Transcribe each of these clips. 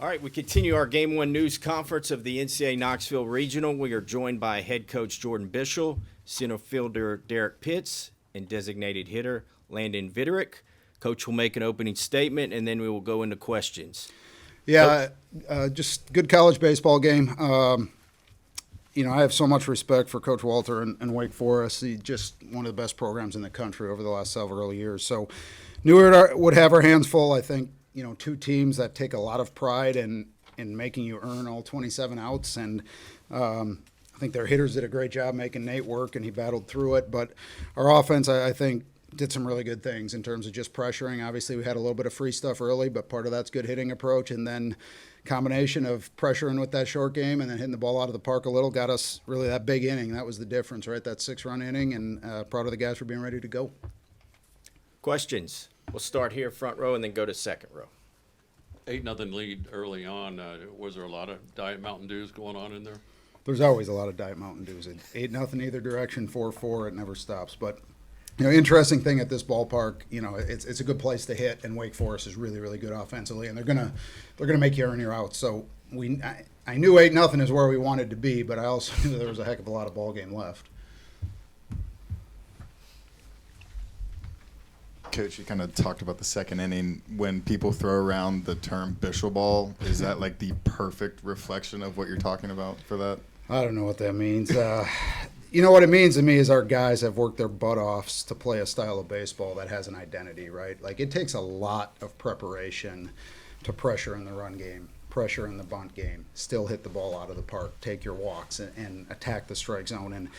All right, we continue our Game 1 news conference of the NCAA Knoxville Regional. We are joined by head coach Jordan Bishel, center fielder Derek Pitts, and designated hitter Landon Viderick. Coach will make an opening statement, and then we will go into questions. Yeah, just good college baseball game. I have so much respect for Coach Walter and Wake Forest. He's just one of the best programs in the country over the last several years. So knew we would have our hands full. I think, two teams that take a lot of pride in making you earn all 27 outs. And I think their hitters did a great job making Nate work, and he battled through it. But our offense, I think, did some really good things in terms of just pressuring. Obviously, we had a little bit of free stuff early, but part of that's good hitting approach. And then combination of pressuring with that short game and then hitting the ball out of the park a little got us really that big inning. That was the difference, right? That 6-run inning, and proud of the guys for being ready to go. Questions? We'll start here front row and then go to second row. 8-0 lead early on. Was there a lot of Diet Mountain Dews going on in there? There's always a lot of Diet Mountain Dews. 8-0 either direction, 4-4, it never stops. But interesting thing at this ballpark, it's a good place to hit, and Wake Forest is really, really good offensively, and they're gonna make you earn your outs. So I knew 8-0 is where we wanted to be, but I also knew there was a heck of a lot of ball game left. Coach, you kind of talked about the second inning. When people throw around the term Bishel ball, is that like the perfect reflection of what you're talking about for that? I don't know what that means. What it means to me is our guys have worked their butt offs to play a style of baseball that has an identity, right? Like, it takes a lot of preparation to pressure in the run game, pressure in the bunt game, still hit the ball out of the park, take your walks, and attack the strike zone. And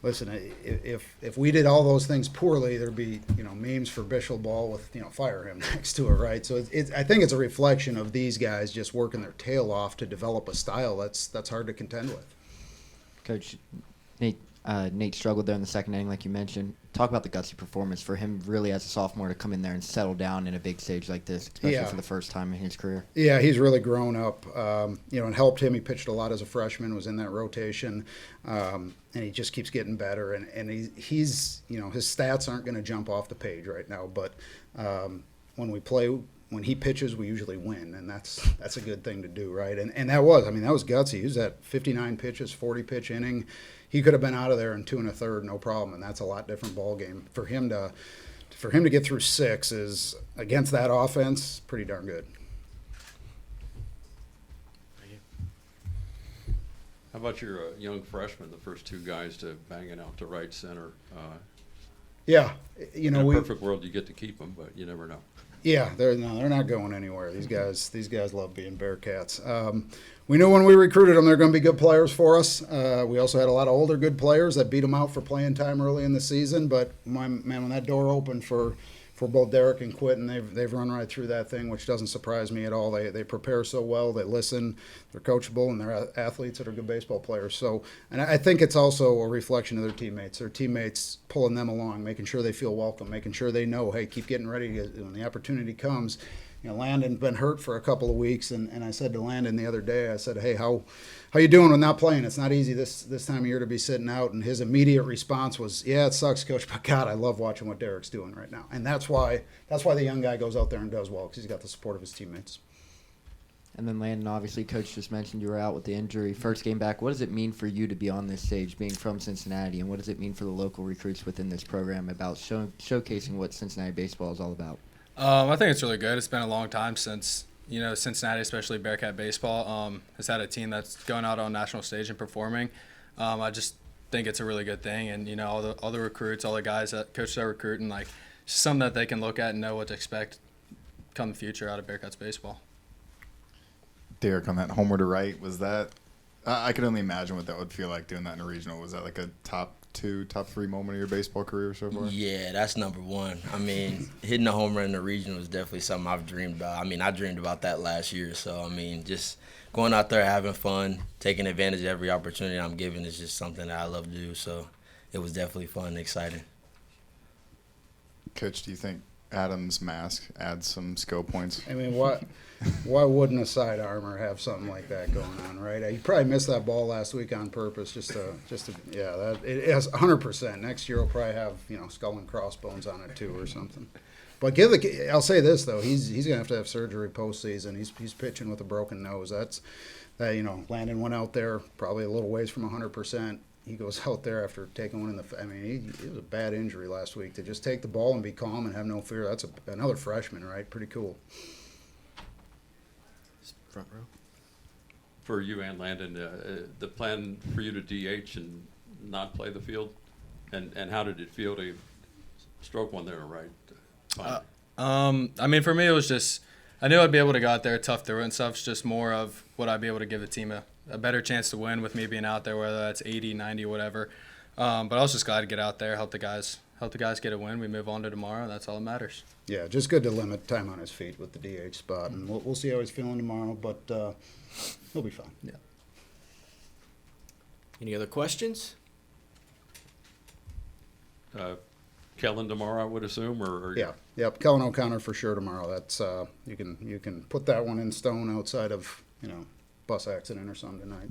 listen, if we did all those things poorly, there'd be memes for Bishel ball with fire him next to it, right? So I think it's a reflection of these guys just working their tail off to develop a style that's hard to contend with. Coach, Nate struggled there in the second inning, like you mentioned. Talk about the gutsy performance for him, really, as a sophomore, to come in there and settle down in a big stage like this, especially for the first time in his career. Yeah, he's really grown up, and helped him. He pitched a lot as a freshman, was in that rotation, and he just keeps getting better. And he's his stats aren't going to jump off the page right now, but when he pitches, we usually win, and that's a good thing to do, right? And that was gutsy. He was at 59 pitches, 40-pitch inning. He could have been out of there in 2 1/3, no problem, and that's a lot different ball game. For him to get through 6 is, against that offense, pretty darn good. How about your young freshman, the first two guys to bang it out to right center? Yeah, in a perfect world, you get to keep them, but you never know. Yeah, they're not going anywhere. These guys love being Bearcats. We knew when we recruited them they're going to be good players for us. We also had a lot of older good players that beat them out for playing time early in the season. But when that door opened for both Derek and Quentin, they've run right through that thing, which doesn't surprise me at all. They prepare so well, they listen, they're coachable, and they're athletes that are good baseball players. So, and I think it's also a reflection of their teammates. Their teammates pulling them along, making sure they feel welcome, making sure they know, hey, keep getting ready when the opportunity comes. Landon's been hurt for a couple of weeks, and I said to Landon the other day, I said, hey, how you doing with not playing? It's not easy this time of year to be sitting out. And his immediate response was, yeah, it sucks, Coach, but God, I love watching what Derek's doing right now. And that's why the young guy goes out there and does well, because he's got the support of his teammates. And then Landon, obviously, Coach just mentioned you were out with the injury. First game back, what does it mean for you to be on this stage, being from Cincinnati, and what does it mean for the local recruits within this program about showcasing what Cincinnati baseball is all about? I think it's really good. It's been a long time since, Cincinnati, especially Bearcat baseball, has had a team that's going out on national stage and performing. I just think it's a really good thing. And, all the recruits, all the guys that coaches are recruiting, it's just something that they can look at and know what to expect come the future out of Bearcats baseball. Derek, on that homer to right, was that – I could only imagine what that would feel like doing that in a regional. Was that like a top 2, top 3 moment of your baseball career so far? Yeah, that's number one. Hitting a home run in the regional is definitely something I've dreamed about. I dreamed about that last year. So, just going out there, having fun, taking advantage of every opportunity I'm given is just something that I love to do. So it was definitely fun and exciting. Coach, do you think Adam's mask adds some skill points? Why wouldn't a side armor have something like that going on, right? You probably missed that ball last week on purpose, it has 100%. Next year we'll probably have skull and crossbones on it too or something. But I'll say this though, he's gonna have to have surgery postseason. He's pitching with a broken nose. Landon went out there probably a little ways from 100%. He goes out there after taking one in the. I mean, it was a bad injury last week. To just take the ball and be calm and have no fear. That's another freshman, right? Pretty cool. Front row. For you and Landon, the plan for you to DH and not play the field, and how did it feel to stroke one there, right? I mean, for me, it was just I knew I'd be able to go out there, tough through it and stuff. It's just more of would I be able to give the team a better chance to win with me being out there, whether that's 80, 90, whatever. But I was just glad to get out there, help the guys get a win. We move on to tomorrow, and that's all that matters. Yeah, just good to limit time on his feet with the DH spot, and we'll see how he's feeling tomorrow. But he'll be fine. Yeah. Any other questions? Kellen tomorrow, I would assume, or Yeah, yep. Kellen O'Connor for sure tomorrow. That's you can put that one in stone outside of bus accident or something tonight.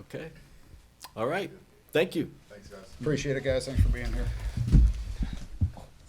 Okay. All right. Thank you. Thanks, guys. Appreciate it, guys. Thanks for being here.